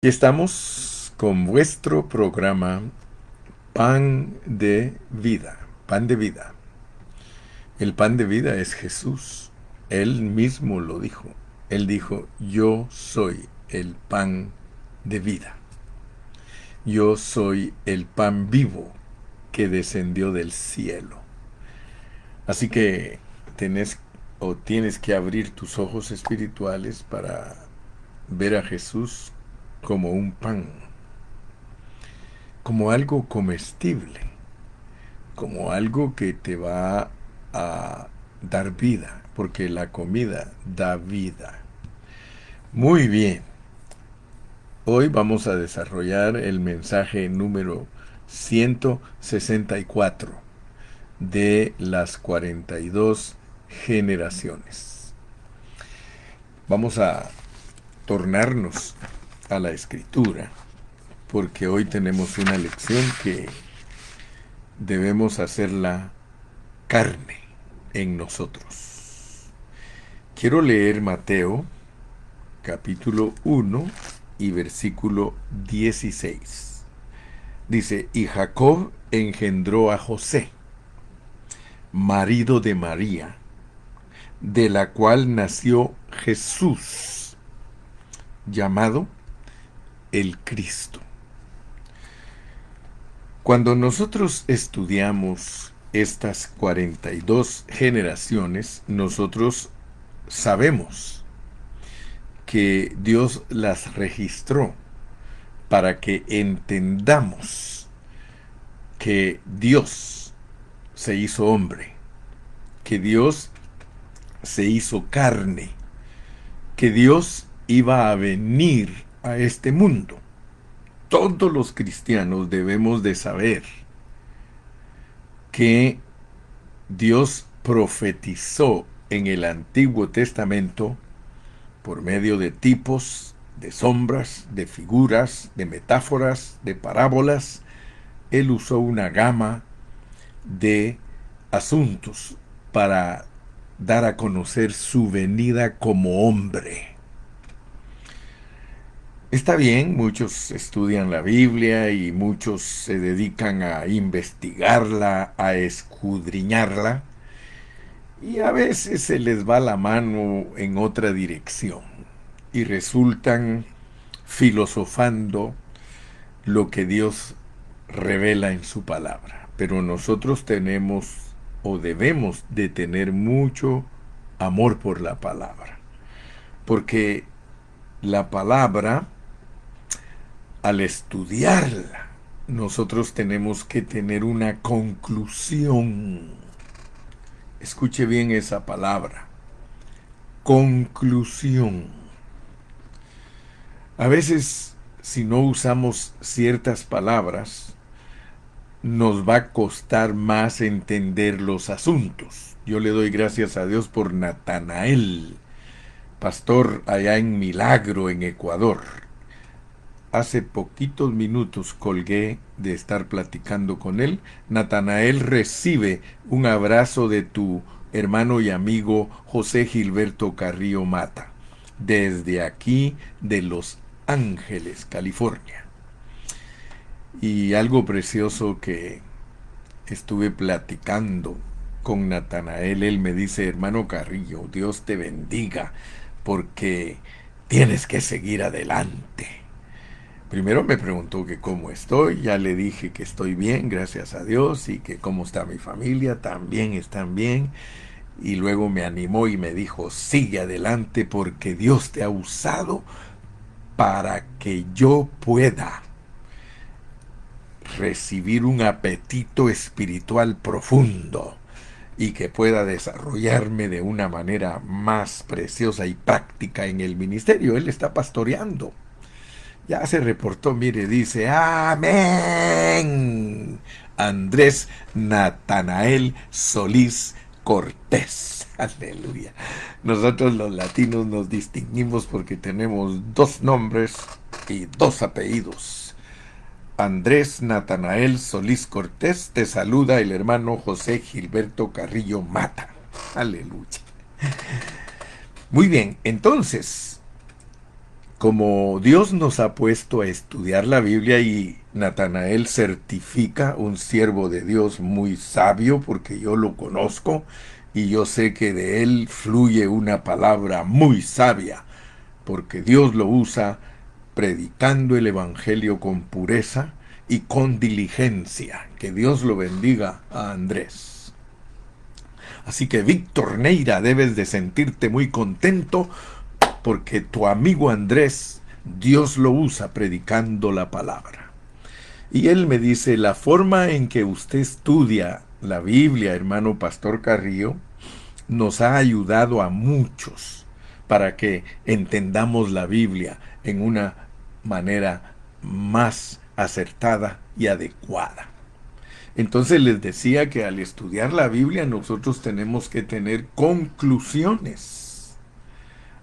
Aquí estamos con vuestro programa Pan de Vida. Pan de Vida. El pan de vida es Jesús. Él mismo lo dijo. Él dijo, yo soy el pan de vida. Yo soy el pan vivo que descendió del cielo. Así que tienes que abrir tus ojos espirituales para ver a Jesús como un pan, como algo comestible, como algo que te va a dar vida, porque la comida da vida. Muy bien, hoy vamos a desarrollar el mensaje número 164 de las 42 generaciones. Vamos a tornarnos a la escritura, porque hoy tenemos una lección que debemos hacerla carne en nosotros. Quiero leer Mateo capítulo 1 y versículo 16. Dice, y Jacob engendró a José, marido de María, de la cual nació Jesús, llamado el Cristo. Cuando nosotros estudiamos estas 42 generaciones, nosotros sabemos que Dios las registró para que entendamos que Dios se hizo hombre, que Dios se hizo carne, que Dios iba a venir a este mundo. Todos los cristianos debemos de saber que Dios profetizó en el Antiguo Testamento por medio de tipos, de sombras, de figuras, de metáforas, de parábolas. Él usó una gama de asuntos para dar a conocer su venida como hombre. Está bien, muchos estudian la Biblia y muchos se dedican a investigarla, a escudriñarla, y a veces se les va la mano en otra dirección y resultan filosofando lo que Dios revela en su palabra. Pero nosotros tenemos o debemos de tener mucho amor por la palabra, porque la palabra, al estudiarla, nosotros tenemos que tener una conclusión. Escuche bien esa palabra, conclusión. A veces, si no usamos ciertas palabras, nos va a costar más entender los asuntos. Yo le doy gracias a Dios por Natanael, pastor allá en Milagro, en Ecuador. Hace poquitos minutos colgué de estar platicando con él. Natanael recibe un abrazo de tu hermano y amigo José Gilberto Carrillo Mata, desde aquí de Los Ángeles, California. Y algo precioso que estuve platicando con Natanael, él me dice, hermano Carrillo, Dios te bendiga, porque tienes que seguir adelante. Primero me preguntó que cómo estoy, ya le dije que estoy bien, gracias a Dios, y que cómo está mi familia, también están bien. Y luego me animó y me dijo, sigue adelante porque Dios te ha usado para que yo pueda recibir un apetito espiritual profundo y que pueda desarrollarme de una manera más preciosa y práctica en el ministerio. Él está pastoreando. Ya se reportó, mire, dice, amén. Andrés Natanael Solís Cortés. Aleluya. Nosotros los latinos nos distinguimos porque tenemos dos nombres y dos apellidos. Andrés Natanael Solís Cortés, te saluda el hermano José Gilberto Carrillo Mata. Aleluya. Muy bien, entonces, Como Dios nos ha puesto a estudiar la Biblia y Natanael certifica un siervo de Dios muy sabio, porque yo lo conozco y yo sé que de él fluye una palabra muy sabia, porque Dios lo usa predicando el Evangelio con pureza y con diligencia. Que Dios lo bendiga a Andrés. Así que Víctor Neira, debes de sentirte muy contento porque tu amigo Andrés, Dios lo usa predicando la palabra. Y él me dice, la forma en que usted estudia la Biblia, hermano Pastor Carrillo, nos ha ayudado a muchos para que entendamos la Biblia en una manera más acertada y adecuada. Entonces les decía que al estudiar la Biblia nosotros tenemos que tener conclusiones.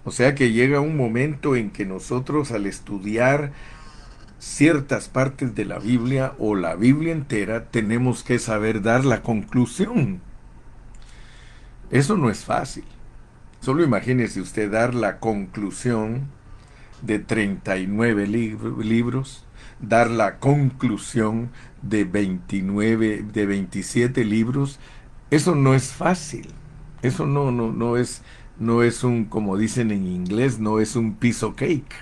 O sea que llega un momento en que nosotros al estudiar ciertas partes de la Biblia o la Biblia entera tenemos que saber dar la conclusión. Eso no es fácil. Solo imagínese usted dar la conclusión de 39 libros, dar la conclusión de 29, de 27 libros. Eso no es fácil. Eso no es un, como dicen en inglés, no es un piece of cake,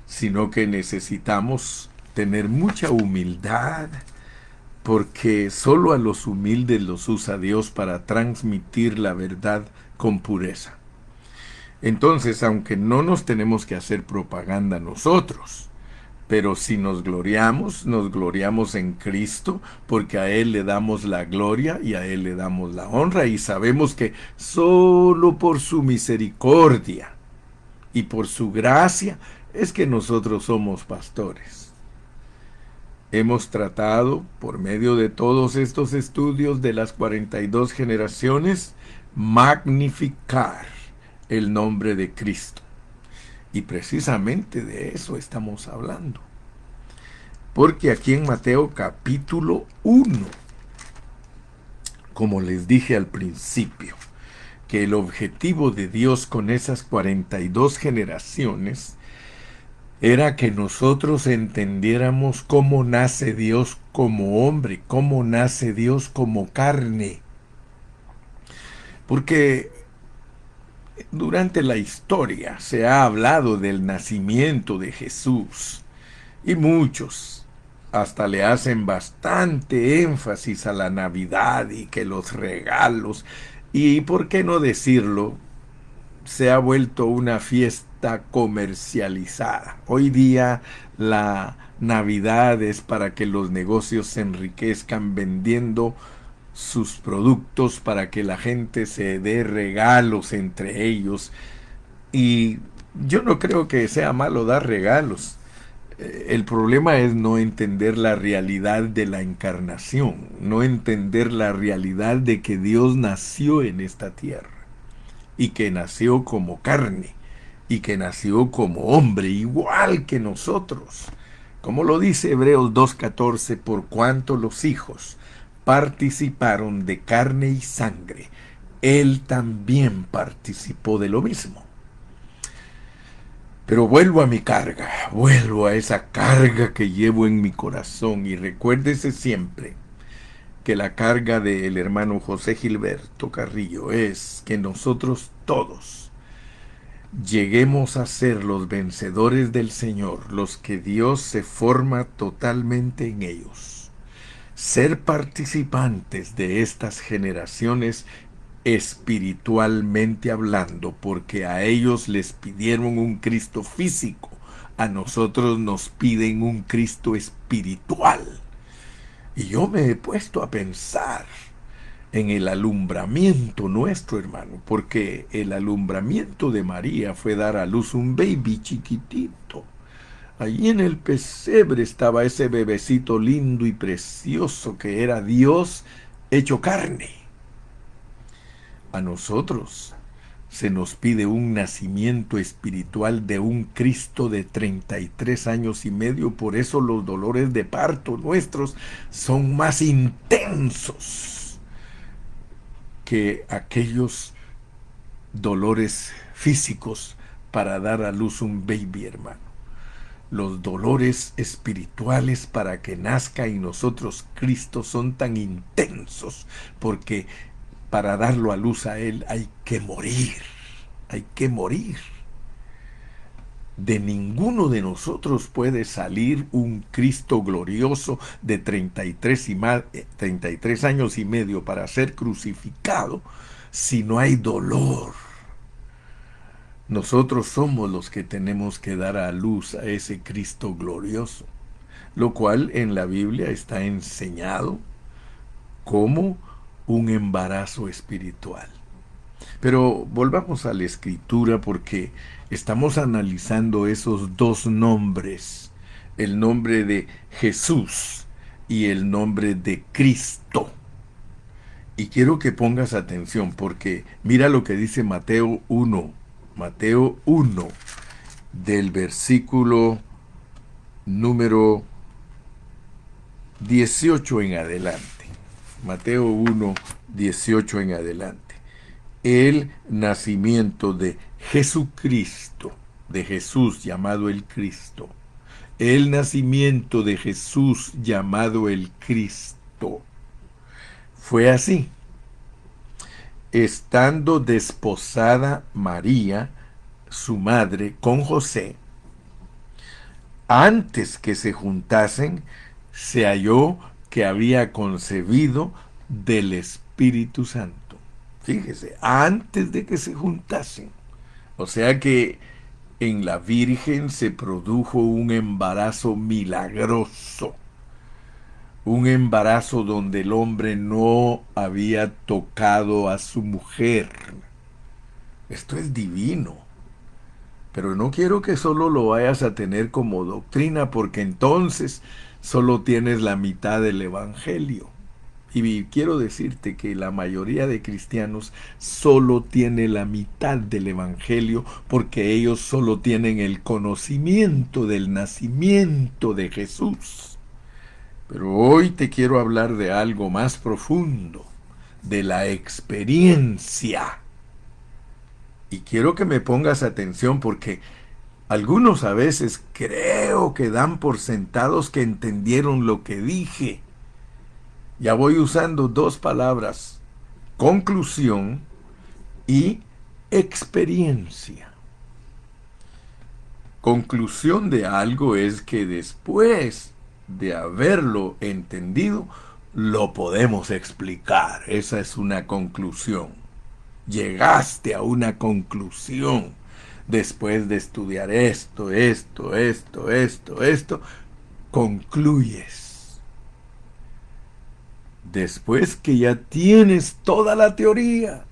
sino que necesitamos tener mucha humildad, porque solo a los humildes los usa Dios para transmitir la verdad con pureza. Entonces, aunque no nos tenemos que hacer propaganda nosotros, pero si nos gloriamos en Cristo, porque a Él le damos la gloria y a Él le damos la honra, y sabemos que solo por su misericordia y por su gracia es que nosotros somos pastores. Hemos tratado, por medio de todos estos estudios de las 42 generaciones, magnificar el nombre de Cristo. Y precisamente de eso estamos hablando. Porque aquí en Mateo capítulo 1, como les dije al principio, que el objetivo de Dios con esas 42 generaciones era que nosotros entendiéramos cómo nace Dios como hombre, cómo nace Dios como carne. Porque durante la historia se ha hablado del nacimiento de Jesús y muchos hasta le hacen bastante énfasis a la Navidad y que los regalos, y por qué no decirlo, se ha vuelto una fiesta comercializada. Hoy día la Navidad es para que los negocios se enriquezcan vendiendo sus productos, para que la gente se dé regalos entre ellos. Y yo no creo que sea malo dar regalos. El problema es no entender la realidad de la encarnación, no entender la realidad de que Dios nació en esta tierra y que nació como carne y que nació como hombre, igual que nosotros. Como lo dice Hebreos 2:14, por cuanto los hijos participaron de carne y sangre, él también participó de lo mismo. Pero vuelvo a mi carga, vuelvo a esa carga que llevo en mi corazón, y recuérdese siempre que la carga del hermano José Gilberto Carrillo es que nosotros todos lleguemos a ser los vencedores del Señor, los que Dios se forma totalmente en ellos. Ser participantes de estas generaciones espiritualmente hablando, porque a ellos les pidieron un Cristo físico, a nosotros nos piden un Cristo espiritual. Y yo me he puesto a pensar en el alumbramiento nuestro, hermano, porque el alumbramiento de María fue dar a luz un baby chiquitito. Allí en el pesebre estaba ese bebecito lindo y precioso que era Dios hecho carne. A nosotros se nos pide un nacimiento espiritual de un Cristo de 33 años y medio, por eso los dolores de parto nuestros son más intensos que aquellos dolores físicos para dar a luz un baby, hermano. Los dolores espirituales para que nazca en nosotros Cristo son tan intensos, porque para darlo a luz a Él hay que morir, hay que morir. De ninguno de nosotros puede salir un Cristo glorioso de 33 años y medio para ser crucificado si no hay dolor. Nosotros somos los que tenemos que dar a luz a ese Cristo glorioso, lo cual en la Biblia está enseñado como un embarazo espiritual. Pero volvamos a la escritura porque estamos analizando esos dos nombres, el nombre de Jesús y el nombre de Cristo. Y quiero que pongas atención porque mira lo que dice Mateo 1, del versículo número 18 en adelante. Mateo 1, 18 en adelante. El nacimiento de Jesucristo, de Jesús llamado el Cristo. El nacimiento de Jesús llamado el Cristo. Fue así. Estando desposada María, su madre, con José, antes que se juntasen, se halló que había concebido del Espíritu Santo. Fíjese, antes de que se juntasen. O sea que en la Virgen se produjo un embarazo milagroso. Un embarazo donde el hombre no había tocado a su mujer. Esto es divino. Pero no quiero que solo lo vayas a tener como doctrina, porque entonces solo tienes la mitad del Evangelio. Y quiero decirte que la mayoría de cristianos solo tiene la mitad del Evangelio porque ellos solo tienen el conocimiento del nacimiento de Jesús. Pero hoy te quiero hablar de algo más profundo, de la experiencia. Y quiero que me pongas atención porque algunos a veces creo que dan por sentados que entendieron lo que dije. Ya voy usando dos palabras, conclusión y experiencia. Conclusión de algo es que después de haberlo entendido, lo podemos explicar. Esa es una conclusión. Llegaste a una conclusión después de estudiar esto, concluyes. Después que ya tienes toda la teoría,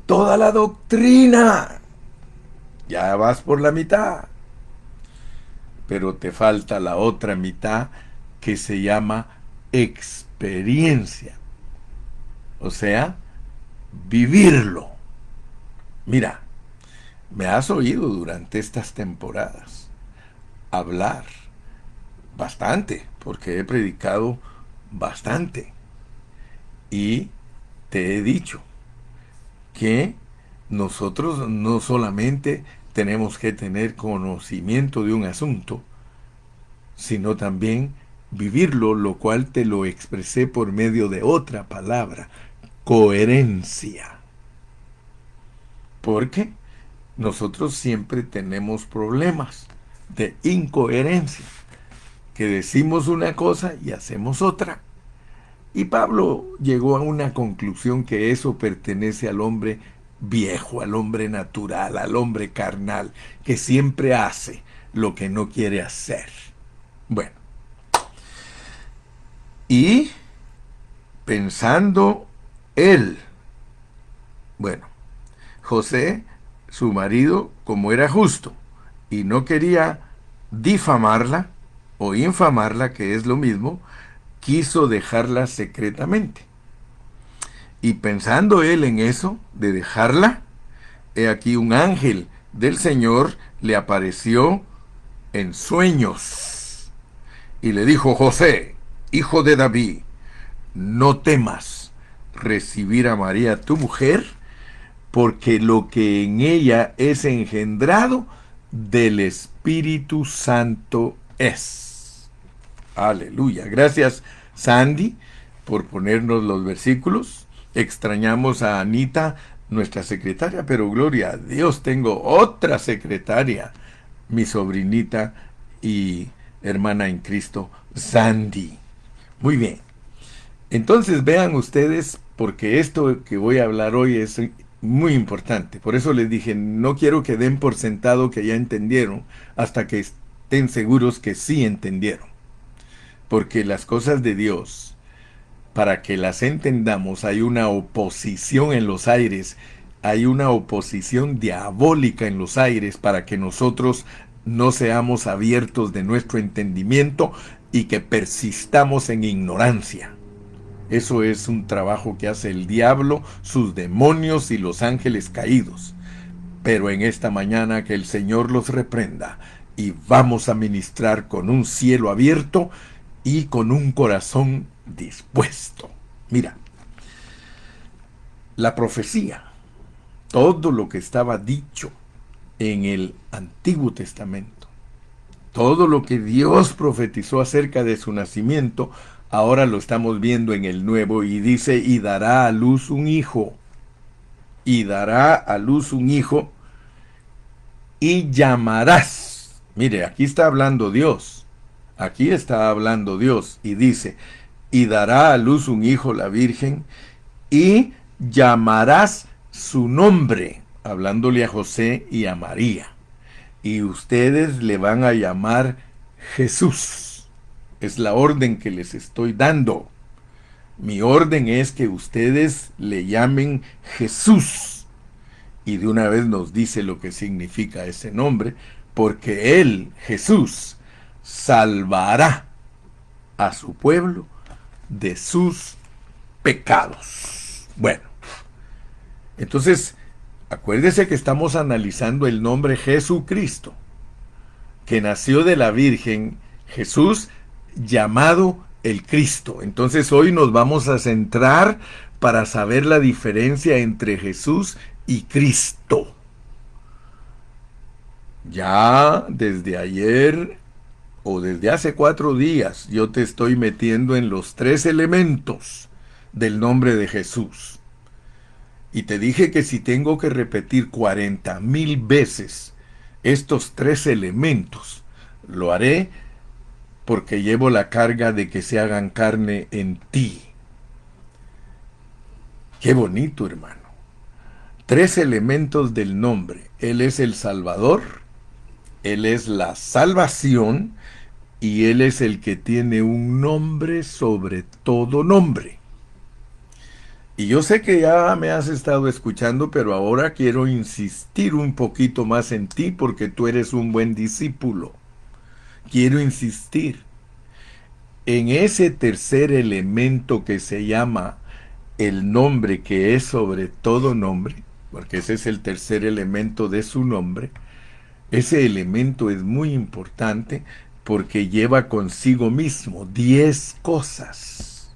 toda la doctrina, ya vas por la mitad. Pero te falta la otra mitad que se llama experiencia. O sea, vivirlo. Mira, me has oído durante estas temporadas hablar bastante, porque he predicado bastante. Y te he dicho que nosotros no solamente tenemos que tener conocimiento de un asunto, sino también vivirlo, lo cual te lo expresé por medio de otra palabra, coherencia. Porque nosotros siempre tenemos problemas de incoherencia, que decimos una cosa y hacemos otra. Y Pablo llegó a una conclusión que eso pertenece al hombre viejo, al hombre natural, al hombre carnal, que siempre hace lo que no quiere hacer. Bueno, y pensando él, bueno, José, su marido, como era justo y no quería difamarla o infamarla, que es lo mismo, quiso dejarla secretamente. Y pensando él en eso, de dejarla, he aquí un ángel del Señor le apareció en sueños y le dijo: José, hijo de David, no temas recibir a María tu mujer, porque lo que en ella es engendrado del Espíritu Santo es. Aleluya. Gracias, Sandy, por ponernos los versículos. Extrañamos a Anita, nuestra secretaria, pero gloria a Dios, tengo otra secretaria, mi sobrinita y hermana en Cristo, Sandy. Muy bien. Entonces vean ustedes, porque esto que voy a hablar hoy es muy importante. Por eso les dije, no quiero que den por sentado que ya entendieron, hasta que estén seguros que sí entendieron. Porque las cosas de Dios, para que las entendamos, hay una oposición en los aires, hay una oposición diabólica en los aires para que nosotros no seamos abiertos de nuestro entendimiento y que persistamos en ignorancia. Eso es un trabajo que hace el diablo, sus demonios y los ángeles caídos. Pero en esta mañana que el Señor los reprenda y vamos a ministrar con un cielo abierto y con un corazón dispuesto. Mira, la profecía, todo lo que estaba dicho en el Antiguo Testamento, todo lo que Dios profetizó acerca de su nacimiento, ahora lo estamos viendo en el Nuevo y dice, y dará a luz un hijo, y dará a luz un hijo, y llamarás. Mire, aquí está hablando Dios, aquí está hablando Dios, y dice, y dará a luz un hijo la Virgen, y llamarás su nombre, hablándole a José y a María. Y ustedes le van a llamar Jesús. Es la orden que les estoy dando. Mi orden es que ustedes le llamen Jesús. Y de una vez nos dice lo que significa ese nombre, porque Él, Jesús, salvará a su pueblo de sus pecados. Bueno, entonces, acuérdese que estamos analizando el nombre Jesucristo, que nació de la Virgen, Jesús, llamado el Cristo. Entonces hoy nos vamos a centrar para saber la diferencia entre Jesús y Cristo. Ya desde ayer o desde hace 4 días yo te estoy metiendo en los 3 elementos del nombre de Jesús. Y te dije que si tengo que repetir 40,000 veces estos 3 elementos, lo haré porque llevo la carga de que se hagan carne en ti. Qué bonito, hermano. 3 elementos del nombre. Él es el Salvador, Él es la salvación y Él es el que tiene un nombre sobre todo nombre. Y yo sé que ya me has estado escuchando, pero ahora quiero insistir un poquito más en ti porque tú eres un buen discípulo. Quiero insistir en ese tercer elemento que se llama el nombre, que es sobre todo nombre, porque ese es el tercer elemento de su nombre. Ese elemento es muy importante porque lleva consigo mismo 10 cosas.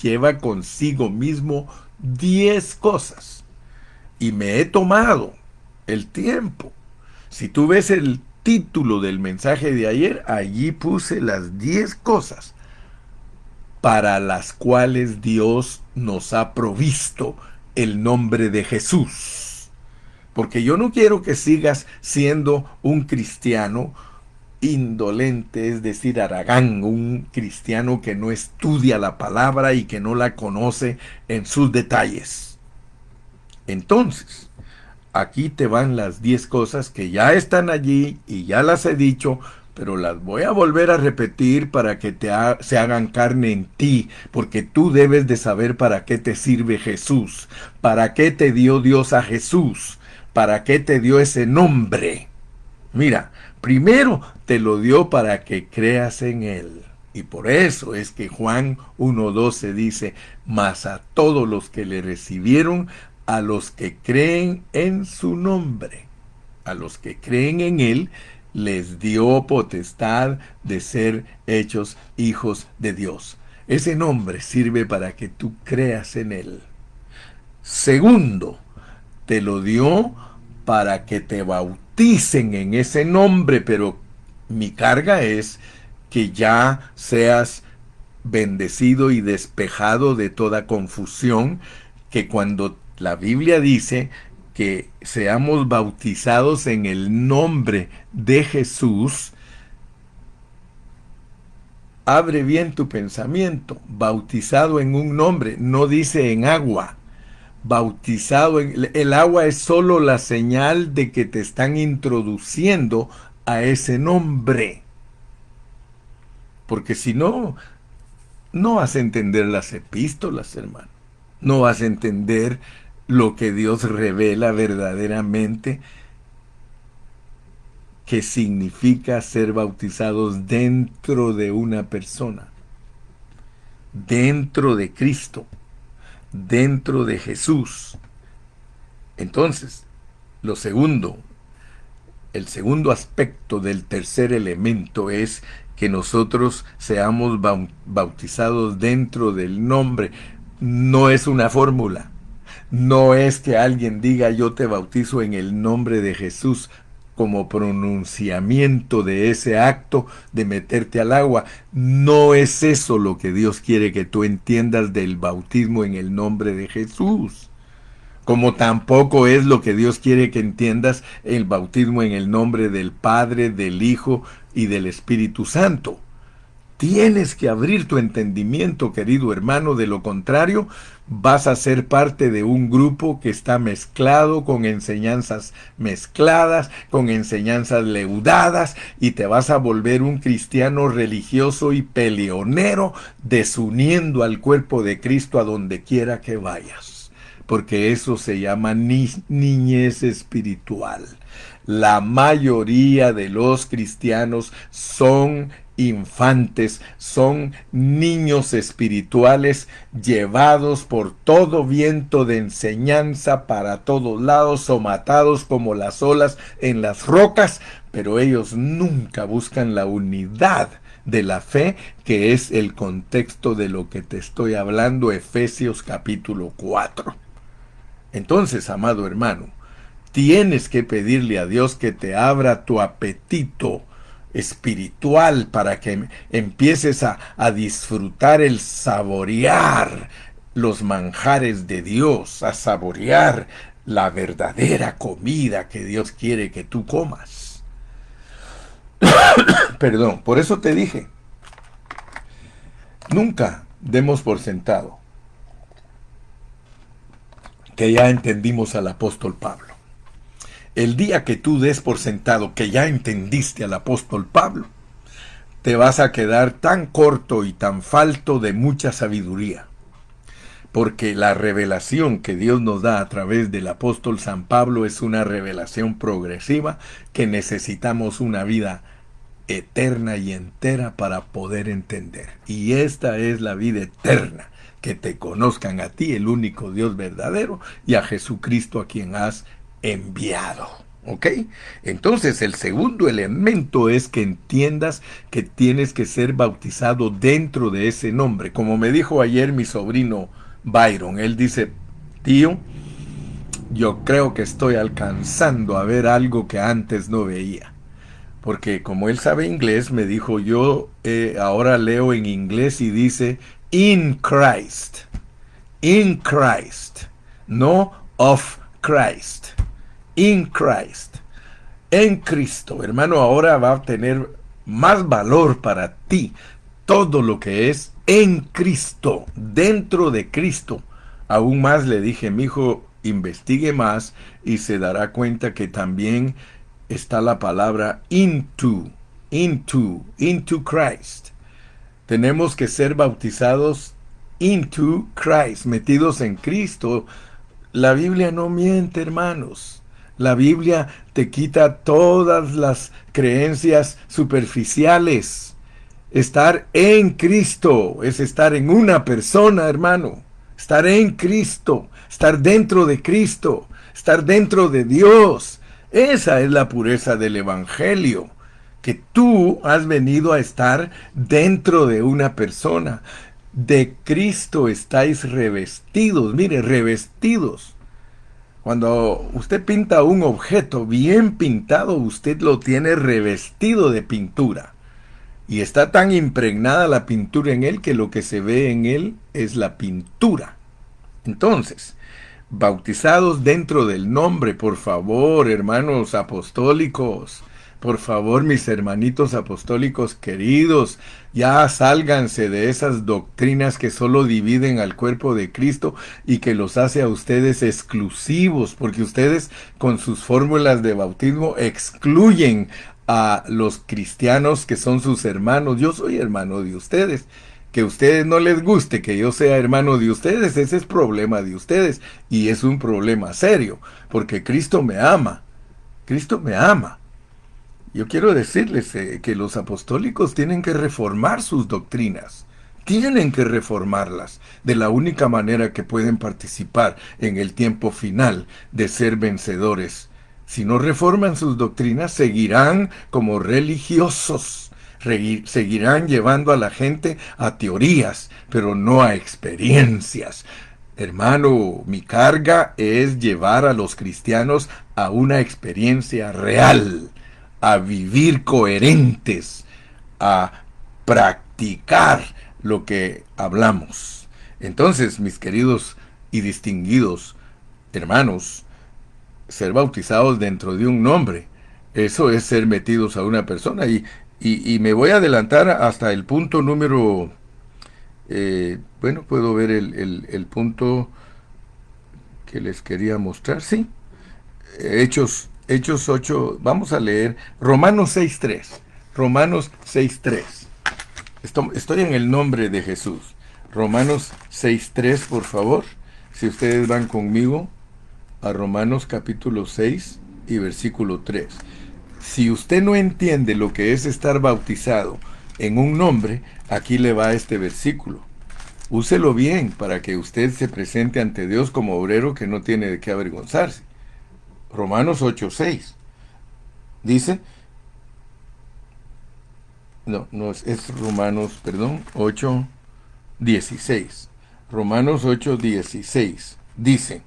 Lleva consigo mismo 10 cosas. Y me he tomado el tiempo. Si tú ves el título del mensaje de ayer, allí puse las 10 cosas para las cuales Dios nos ha provisto el nombre de Jesús. Porque yo no quiero que sigas siendo un cristiano indolente, es decir, haragán, un cristiano que no estudia la palabra y que no la conoce en sus detalles. Entonces, aquí te van las 10 cosas que ya están allí y ya las he dicho, pero las voy a volver a repetir para que se hagan carne en ti, porque tú debes de saber para qué te sirve Jesús, para qué te dio Dios a Jesús, para qué te dio ese nombre. Mira, primero te lo dio para que creas en Él. Y por eso es que Juan 1:12 dice, mas a todos los que le recibieron, a los que creen en su nombre, a los que creen en Él, les dio potestad de ser hechos hijos de Dios. Ese nombre sirve para que tú creas en Él. Segundo, te lo dio para que te bauticen en ese nombre, pero mi carga es que ya seas bendecido y despejado de toda confusión, que cuando la Biblia dice que seamos bautizados en el nombre de Jesús, abre bien tu pensamiento, bautizado en un nombre, no dice en agua. Bautizado en el agua es solo la señal de que te están introduciendo a ese nombre. Porque si no, no vas a entender las epístolas, hermano. No vas a entender lo que Dios revela verdaderamente que significa ser bautizados dentro de una persona, dentro de Cristo, dentro de Jesús. Entonces, lo segundo, el segundo aspecto del tercer elemento es que nosotros seamos bautizados dentro del nombre. No es una fórmula. No es que alguien diga yo te bautizo en el nombre de Jesús como pronunciamiento de ese acto de meterte al agua. No es eso lo que Dios quiere que tú entiendas del bautismo en el nombre de Jesús. Como tampoco es lo que Dios quiere que entiendas el bautismo en el nombre del Padre, del Hijo y del Espíritu Santo. Tienes que abrir tu entendimiento, querido hermano, de lo contrario vas a ser parte de un grupo que está mezclado con enseñanzas mezcladas, con enseñanzas leudadas, y te vas a volver un cristiano religioso y peleonero, desuniendo al cuerpo de Cristo a donde quiera que vayas. Porque eso se llama niñez espiritual. La mayoría de los cristianos son infantes, son niños espirituales llevados por todo viento de enseñanza para todos lados o matados como las olas en las rocas, pero ellos nunca buscan la unidad de la fe, que es el contexto de lo que te estoy hablando, Efesios capítulo 4. Entonces, amado hermano, tienes que pedirle a Dios que te abra tu apetito espiritual para que empieces a disfrutar el saborear los manjares de Dios, a saborear la verdadera comida que Dios quiere que tú comas. Perdón, por eso te dije, nunca demos por sentado que ya entendimos al apóstol Pablo. El día que tú des por sentado que ya entendiste al apóstol Pablo, te vas a quedar tan corto y tan falto de mucha sabiduría. Porque la revelación que Dios nos da a través del apóstol San Pablo es una revelación progresiva que necesitamos una vida eterna y entera para poder entender. Y esta es la vida eterna, que te conozcan a ti, el único Dios verdadero, y a Jesucristo a quien has enviado. ¿Ok? Entonces el segundo elemento es que entiendas que tienes que ser bautizado dentro de ese nombre. Como me dijo ayer mi sobrino Byron, él dice, tío, yo creo que estoy alcanzando a ver algo que antes no veía. Porque como él sabe inglés, me dijo, yo ahora leo en inglés y dice, in Christ, no of Christ, in Christ, en Cristo. Hermano, ahora va a tener más valor para ti todo lo que es en Cristo, dentro de Cristo. Aún más le dije, mi hijo, investigue más y se dará cuenta que también está la palabra into Christ. Tenemos que ser bautizados into Christ, metidos en Cristo. La Biblia no miente, hermanos. La Biblia te quita todas las creencias superficiales. Estar en Cristo es estar en una persona, hermano. Estar en Cristo, estar dentro de Cristo, estar dentro de Dios. Esa es la pureza del Evangelio, que tú has venido a estar dentro de una persona. De Cristo estáis revestidos, mire, revestidos. Cuando usted pinta un objeto bien pintado, usted lo tiene revestido de pintura. Y está tan impregnada la pintura en él que lo que se ve en él es la pintura. Entonces, bautizados dentro del nombre, por favor, hermanos apostólicos. Por favor, mis hermanitos apostólicos queridos, ya sálganse de esas doctrinas que solo dividen al cuerpo de Cristo y que los hace a ustedes exclusivos, porque ustedes con sus fórmulas de bautismo excluyen a los cristianos que son sus hermanos. Yo soy hermano de ustedes. Que a ustedes no les guste que yo sea hermano de ustedes, ese es problema de ustedes y es un problema serio, porque Cristo me ama. Cristo me ama. Yo quiero decirles que los apostólicos tienen que reformar sus doctrinas. Tienen que reformarlas de la única manera que pueden participar en el tiempo final de ser vencedores. Si no reforman sus doctrinas, seguirán como religiosos. Seguirán llevando a la gente a teorías, pero no a experiencias. Hermano, mi carga es llevar a los cristianos a una experiencia real, a vivir coherentes, a practicar lo que hablamos. Entonces, mis queridos y distinguidos hermanos, ser bautizados dentro de un nombre, eso es ser metidos a una persona. Y me voy a adelantar hasta el punto número, bueno, puedo ver el punto que les quería mostrar, sí. Hechos 8, vamos a leer Romanos 6.3. Romanos 6.3. Estoy en el nombre de Jesús. Romanos 6.3, por favor. Si ustedes van conmigo a Romanos capítulo 6 y versículo 3. Si usted no entiende lo que es estar bautizado en un nombre, aquí le va este versículo. Úselo bien para que usted se presente ante Dios como obrero que no tiene de qué avergonzarse. Romanos 8.6 dice, no es Romanos, perdón, 8.16. Romanos 8.16 dice,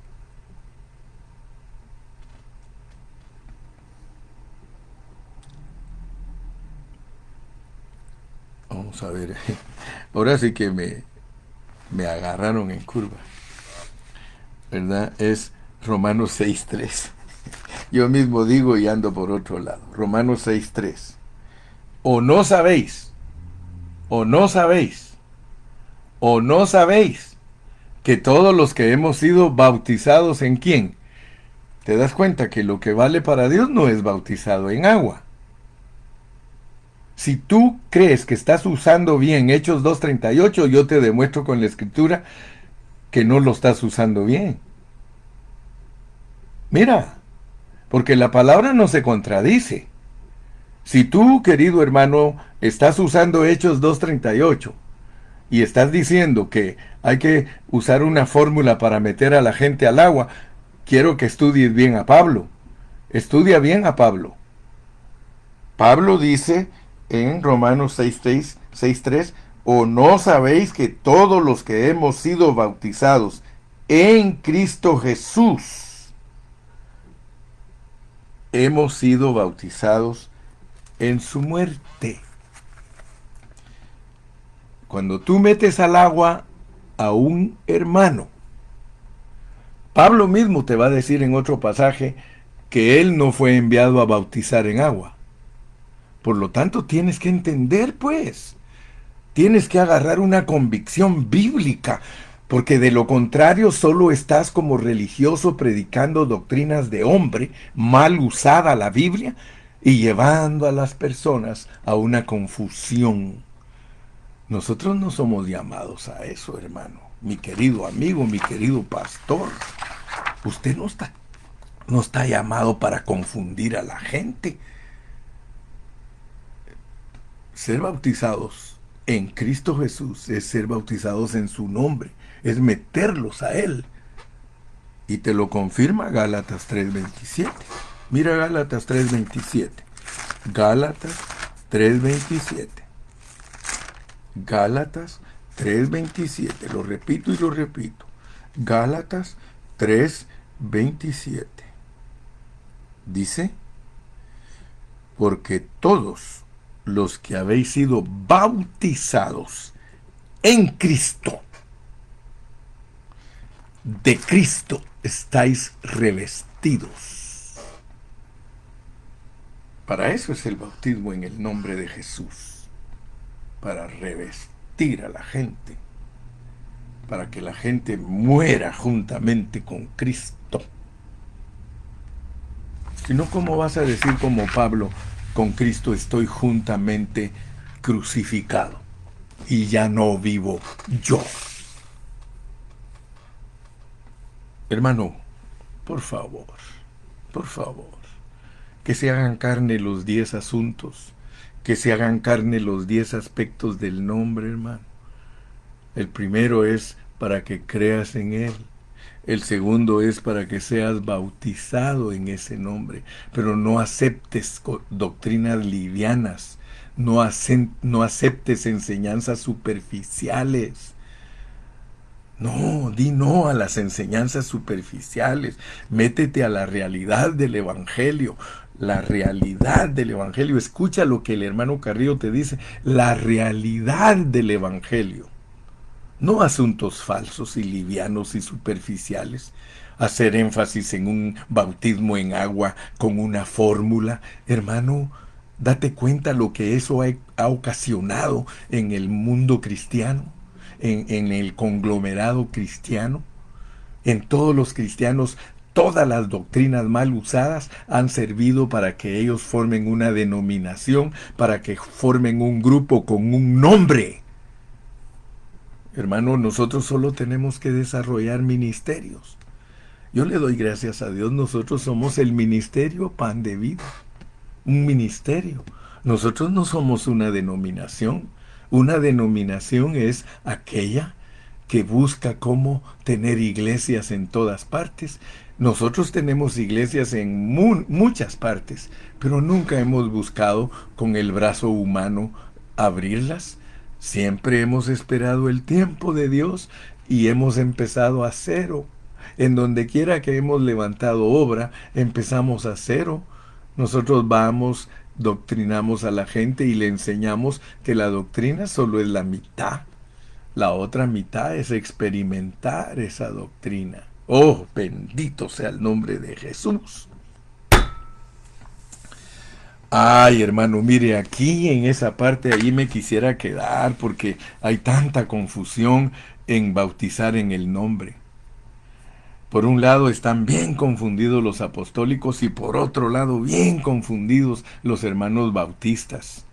vamos a ver, ahora sí que me agarraron en curva, ¿verdad? Es Romanos 6.3. Yo mismo digo y ando por otro lado. Romanos 6.3. O no sabéis, o no sabéis, o no sabéis que todos los que hemos sido bautizados en quién, te das cuenta que lo que vale para Dios no es bautizado en agua. Si tú crees que estás usando bien Hechos 2.38, yo te demuestro con la escritura que no lo estás usando bien. Mira, porque la palabra no se contradice. Si tú, querido hermano, estás usando Hechos 2.38 y estás diciendo que hay que usar una fórmula para meter a la gente al agua, quiero que estudies bien a Pablo. Estudia bien a Pablo. Pablo dice en Romanos 6.3, ¿o no sabéis que todos los que hemos sido bautizados en Cristo Jesús, hemos sido bautizados en su muerte? Cuando tú metes al agua a un hermano, Pablo mismo te va a decir en otro pasaje que él no fue enviado a bautizar en agua. Por lo tanto, tienes que entender, pues, tienes que agarrar una convicción bíblica, porque de lo contrario solo estás como religioso predicando doctrinas de hombre, mal usada la Biblia, y llevando a las personas a una confusión. Nosotros no somos llamados a eso, hermano. Mi querido amigo, mi querido pastor, usted no está llamado para confundir a la gente. Ser bautizados en Cristo Jesús es ser bautizados en su nombre, es meterlos a Él. Y te lo confirma Gálatas 3.27. Mira Gálatas 3.27. Gálatas 3.27. Gálatas 3.27. Lo repito y lo repito. Gálatas 3, 27. Dice, porque todos los que habéis sido bautizados en Cristo, de Cristo estáis revestidos. Para eso es el bautismo en el nombre de Jesús, para revestir a la gente, para que la gente muera juntamente con Cristo. Si no, ¿cómo vas a decir como Pablo, con Cristo estoy juntamente crucificado y ya no vivo yo? Hermano, por favor, que se hagan carne los 10 asuntos, que se hagan carne los 10 aspectos del nombre, hermano. El primero es para que creas en Él. El segundo es para que seas bautizado en ese nombre, pero no aceptes doctrinas livianas, no aceptes enseñanzas superficiales. No, di no a las enseñanzas superficiales. Métete a la realidad del Evangelio. La realidad del Evangelio. Escucha lo que el hermano Carrillo te dice. La realidad del Evangelio. No asuntos falsos y livianos y superficiales. Hacer énfasis en un bautismo en agua con una fórmula. Hermano, date cuenta lo que eso ha ocasionado en el mundo cristiano. En el conglomerado cristiano, en todos los cristianos, todas las doctrinas mal usadas han servido para que ellos formen una denominación, para que formen un grupo con un nombre. Hermano, nosotros solo tenemos que desarrollar ministerios. Yo le doy gracias a Dios, nosotros somos el ministerio Pan de Vida, un ministerio. Nosotros no somos una denominación. Una denominación es aquella que busca cómo tener iglesias en todas partes. Nosotros tenemos iglesias en muchas partes, pero nunca hemos buscado con el brazo humano abrirlas. Siempre hemos esperado el tiempo de Dios y hemos empezado a cero. En donde quiera que hemos levantado obra, empezamos a cero. Nosotros vamos, doctrinamos a la gente y le enseñamos que la doctrina solo es la mitad. La otra mitad es experimentar esa doctrina. Oh, bendito sea el nombre de Jesús. Ay, hermano, mire, aquí en esa parte, ahí me quisiera quedar porque hay tanta confusión en bautizar en el nombre. Por un lado están bien confundidos los apostólicos y por otro lado bien confundidos los hermanos bautistas.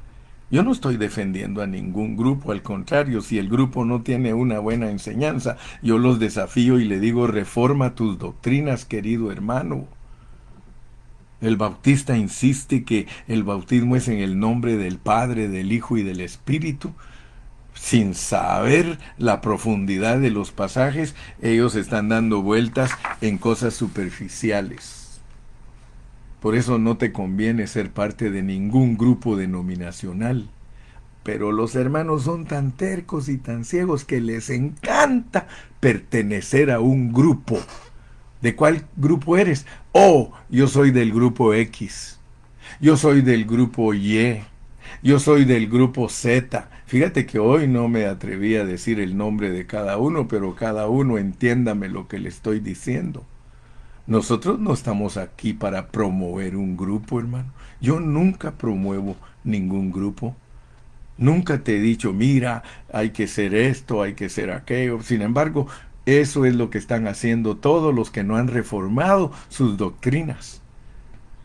Yo no estoy defendiendo a ningún grupo, al contrario, si el grupo no tiene una buena enseñanza, yo los desafío y le digo, reforma tus doctrinas, querido hermano. El bautista insiste que el bautismo es en el nombre del Padre, del Hijo y del Espíritu. Sin saber la profundidad de los pasajes, ellos están dando vueltas en cosas superficiales. Por eso no te conviene ser parte de ningún grupo denominacional. Pero los hermanos son tan tercos y tan ciegos que les encanta pertenecer a un grupo. ¿De cuál grupo eres? Oh, yo soy del grupo X. Yo soy del grupo Y. Yo soy del grupo Z. Fíjate que hoy no me atreví a decir el nombre de cada uno, pero cada uno entiéndame lo que le estoy diciendo. Nosotros no estamos aquí para promover un grupo, hermano. Yo nunca promuevo ningún grupo. Nunca te he dicho, mira, hay que ser esto, hay que ser aquello. Sin embargo, eso es lo que están haciendo todos los que no han reformado sus doctrinas.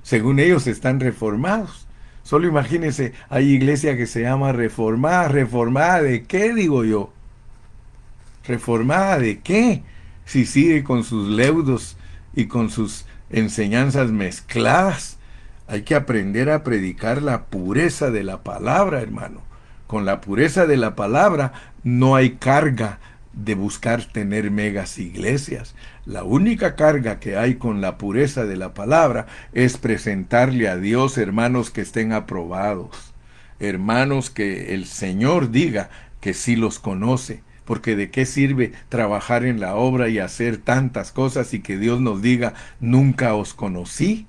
Según ellos están reformados. Solo imagínense, hay iglesia que se llama reformada. ¿Reformada de qué, digo yo? ¿Reformada de qué? Si sigue con sus leudos y con sus enseñanzas mezcladas. Hay que aprender a predicar la pureza de la palabra, hermano. Con la pureza de la palabra no hay carga de buscar tener megas iglesias. La única carga que hay con la pureza de la palabra es presentarle a Dios hermanos que estén aprobados, hermanos que el Señor diga que sí los conoce, porque de qué sirve trabajar en la obra y hacer tantas cosas y que Dios nos diga, nunca os conocí.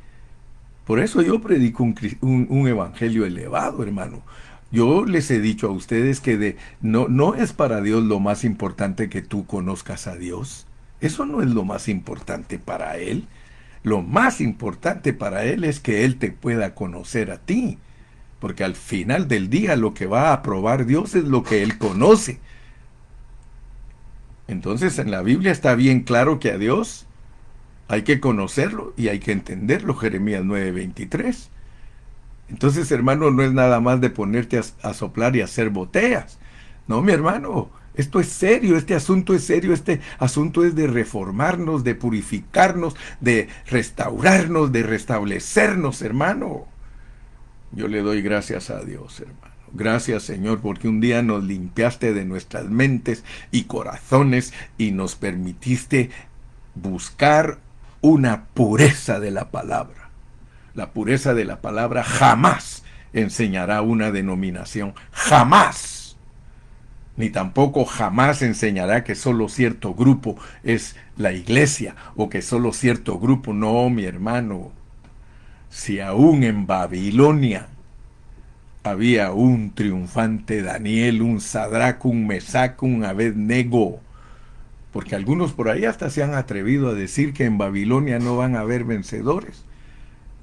Por eso yo predico un evangelio elevado, hermano. Yo les he dicho a ustedes que no es para Dios lo más importante que tú conozcas a Dios. Eso no es lo más importante para Él. Lo más importante para Él es que Él te pueda conocer a ti. Porque al final del día lo que va a aprobar Dios es lo que Él conoce. Entonces en la Biblia está bien claro que a Dios hay que conocerlo y hay que entenderlo, Jeremías 9:23. Entonces, hermano, no es nada más de ponerte a soplar y hacer botellas. No, mi hermano, esto es serio, este asunto es serio, este asunto es de reformarnos, de purificarnos, de restaurarnos, de restablecernos, hermano. Yo le doy gracias a Dios, hermano. Gracias, Señor, porque un día nos limpiaste de nuestras mentes y corazones y nos permitiste buscar una pureza de la palabra. La pureza de la palabra jamás enseñará una denominación. Jamás. Ni tampoco jamás enseñará que solo cierto grupo es la iglesia o que solo cierto grupo. No, mi hermano. Si aún en Babilonia había un triunfante Daniel, un Sadrach, un Mesac, un Abednego, porque algunos por ahí hasta se han atrevido a decir que en Babilonia no van a haber vencedores.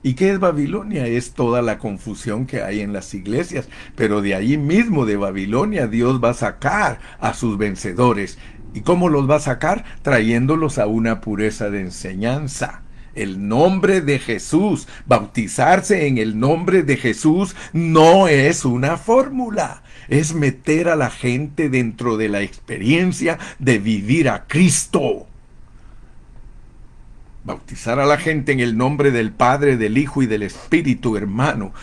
¿Y qué es Babilonia? Es toda la confusión que hay en las iglesias, pero de allí mismo, de Babilonia, Dios va a sacar a sus vencedores. ¿Y cómo los va a sacar? Trayéndolos a una pureza de enseñanza. El nombre de Jesús, bautizarse en el nombre de Jesús no es una fórmula, es meter a la gente dentro de la experiencia de vivir a Cristo. Bautizar a la gente en el nombre del Padre, del Hijo y del Espíritu, hermano,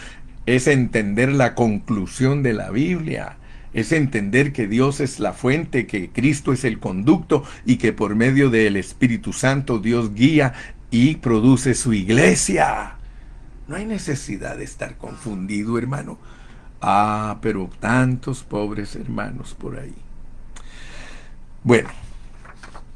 es entender la conclusión de la Biblia. Es entender que Dios es la fuente, que Cristo es el conducto y que por medio del Espíritu Santo Dios guía y produce su iglesia. No hay necesidad de estar confundido, hermano. Ah, pero tantos pobres hermanos por ahí. Bueno,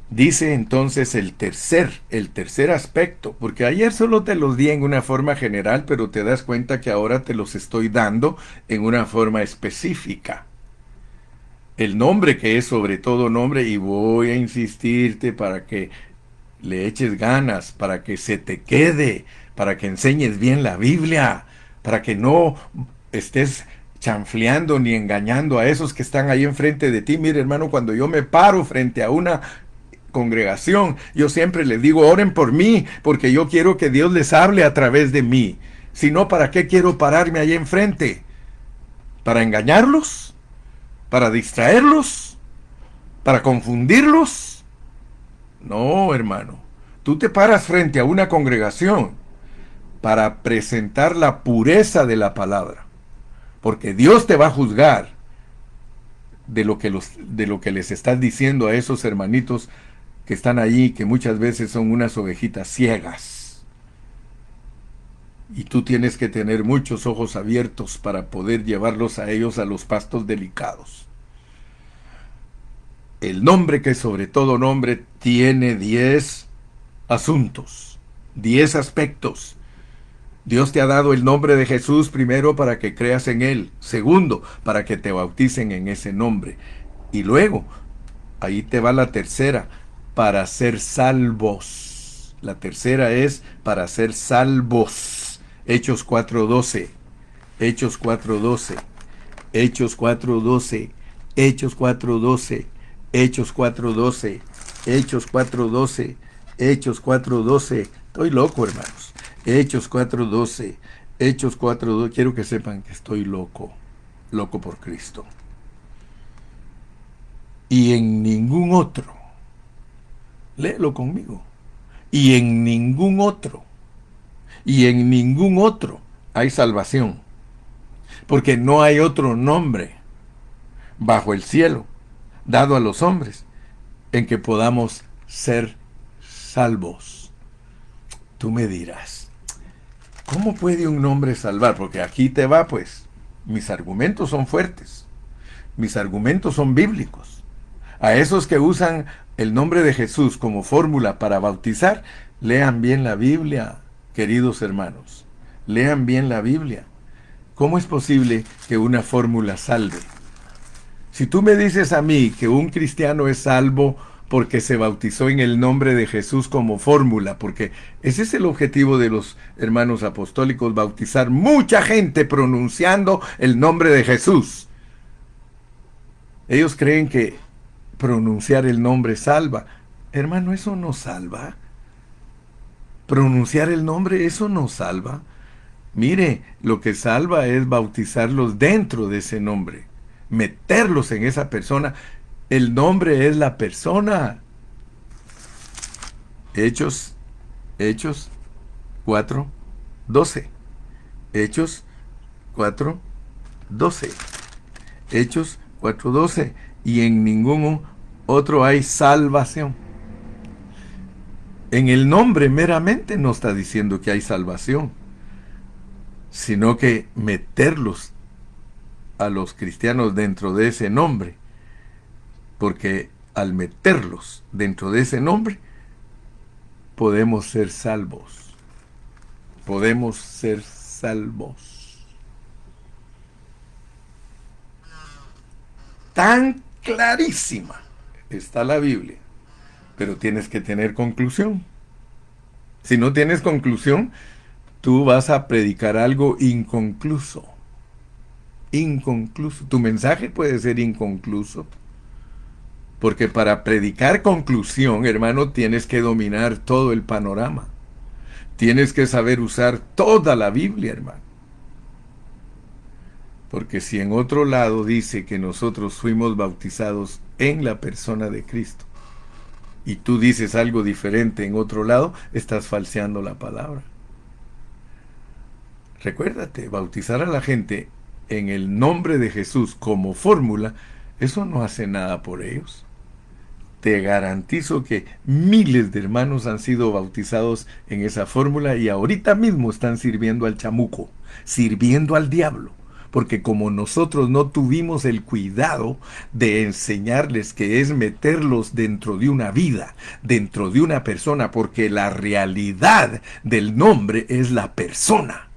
dice entonces el tercer aspecto, porque ayer solo te los di en una forma general, pero te das cuenta que ahora te los estoy dando en una forma específica. El nombre que es sobre todo nombre, y voy a insistirte para que le eches ganas, para que se te quede, para que enseñes bien la Biblia, para que no estés chanfleando ni engañando a esos que están ahí enfrente de ti. Mire, hermano, cuando yo me paro frente a una congregación, yo siempre les digo, oren por mí, porque yo quiero que Dios les hable a través de mí. Si no, ¿para qué quiero pararme ahí enfrente? ¿Para engañarlos? ¿Para distraerlos? ¿Para confundirlos? No, hermano. Tú te paras frente a una congregación para presentar la pureza de la palabra, porque Dios te va a juzgar de lo que les estás diciendo a esos hermanitos que están allí, que muchas veces son unas ovejitas ciegas. Y tú tienes que tener muchos ojos abiertos para poder llevarlos a ellos a los pastos delicados. El nombre que sobre todo nombre tiene 10 asuntos, 10 aspectos. Dios te ha dado el nombre de Jesús primero para que creas en Él. Segundo, para que te bauticen en ese nombre. Y luego, ahí te va la tercera, para ser salvos. La tercera es para ser salvos. Hechos 4:12. Hechos 4:12. Hechos 4:12. Hechos 4:12. Hechos 4:12. Hechos 4:12. Hechos 4:12. Estoy loco, hermanos. Hechos 4:12. Hechos 4:12. Quiero que sepan que estoy loco. Loco por Cristo. Y en ningún otro. Léelo conmigo. Y en ningún otro. Y en ningún otro hay salvación. Porque no hay otro nombre bajo el cielo dado a los hombres en que podamos ser salvos. Tú me dirás, ¿cómo puede un hombre salvar? Porque aquí te va, pues, mis argumentos son fuertes, mis argumentos son bíblicos. A esos que usan el nombre de Jesús como fórmula para bautizar, lean bien la Biblia, queridos hermanos. Lean bien la Biblia. ¿Cómo es posible que una fórmula salve? Si tú me dices a mí que un cristiano es salvo porque se bautizó en el nombre de Jesús como fórmula, porque ese es el objetivo de los hermanos apostólicos, bautizar mucha gente pronunciando el nombre de Jesús. Ellos creen que pronunciar el nombre salva. Hermano, eso no salva. Pronunciar el nombre, eso no salva. Mire, lo que salva es bautizarlos dentro de ese nombre, meterlos en esa persona. El nombre es la persona. Hechos, Hechos 4:12. Hechos 4:12. Hechos 4:12. Y en ningún otro hay salvación. En el nombre meramente no está diciendo que hay salvación, sino que meterlos a los cristianos dentro de ese nombre, porque al meterlos dentro de ese nombre, podemos ser salvos. Podemos ser salvos. Tan clarísima está la Biblia, pero tienes que tener conclusión. Si no tienes conclusión, tú vas a predicar algo inconcluso. Inconcluso. Tu mensaje puede ser inconcluso. Porque para predicar conclusión, hermano, tienes que dominar todo el panorama. Tienes que saber usar toda la Biblia, hermano. Porque si en otro lado dice que nosotros fuimos bautizados en la persona de Cristo, y tú dices algo diferente en otro lado, estás falseando la palabra. Recuérdate, bautizar a la gente en el nombre de Jesús como fórmula, eso no hace nada por ellos. Te garantizo que miles de hermanos han sido bautizados en esa fórmula y ahorita mismo están sirviendo al chamuco, sirviendo al diablo. Porque como nosotros no tuvimos el cuidado de enseñarles que es meterlos dentro de una vida, dentro de una persona, porque la realidad del nombre es la persona.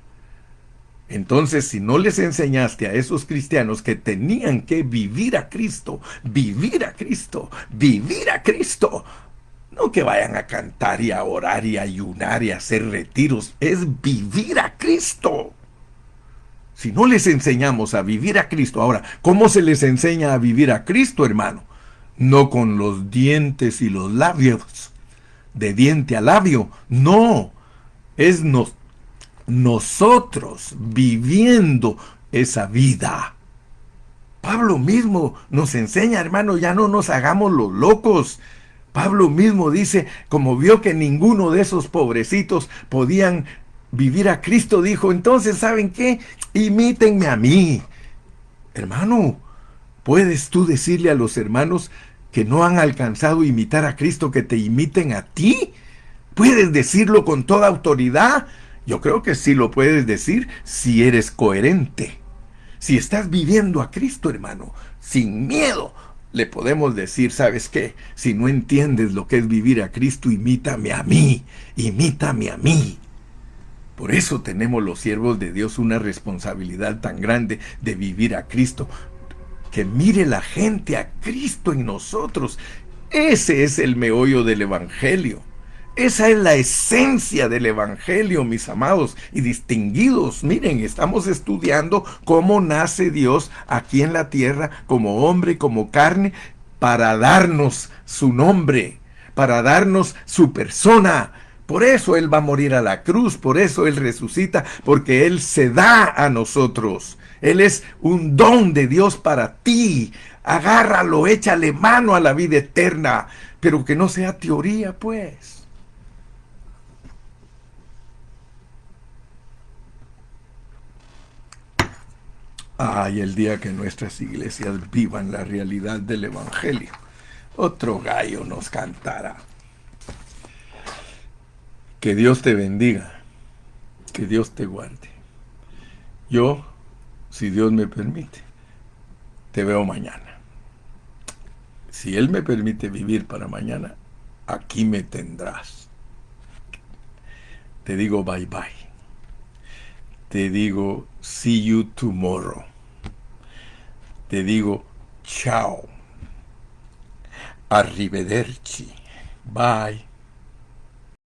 Entonces, si no les enseñaste a esos cristianos que tenían que vivir a Cristo, vivir a Cristo, vivir a Cristo, no que vayan a cantar y a orar y a ayunar y a hacer retiros, es vivir a Cristo. Si no les enseñamos a vivir a Cristo, ahora, ¿cómo se les enseña a vivir a Cristo, hermano? No con los dientes y los labios, de diente a labio, no, es nosotros viviendo esa vida. Pablo mismo nos enseña, hermano, ya no nos hagamos los locos. Pablo mismo dice, como vio que ninguno de esos pobrecitos podían vivir a Cristo, dijo, entonces, ¿saben qué? Imítenme a mí. Hermano, ¿puedes tú decirle a los hermanos que no han alcanzado a imitar a Cristo que te imiten a ti? ¿Puedes decirlo con toda autoridad? Yo creo que sí lo puedes decir si eres coherente. Si estás viviendo a Cristo, hermano, sin miedo, le podemos decir, ¿sabes qué? Si no entiendes lo que es vivir a Cristo, imítame a mí, imítame a mí. Por eso tenemos los siervos de Dios una responsabilidad tan grande de vivir a Cristo. Que mire la gente a Cristo en nosotros. Ese es el meollo del Evangelio. Esa es la esencia del Evangelio, mis amados y distinguidos. Miren, estamos estudiando cómo nace Dios aquí en la tierra como hombre, como carne, para darnos su nombre, para darnos su persona. Por eso Él va a morir a la cruz, por eso Él resucita, porque Él se da a nosotros. Él es un don de Dios para ti. Agárralo, échale mano a la vida eterna, pero que no sea teoría, pues. Ay, el día que nuestras iglesias vivan la realidad del Evangelio, otro gallo nos cantará. Que Dios te bendiga, que Dios te guarde. Yo, si Dios me permite, te veo mañana. Si Él me permite vivir para mañana, aquí me tendrás. Te digo bye bye. Te digo see you tomorrow. Te digo chao. Arrivederci. Bye.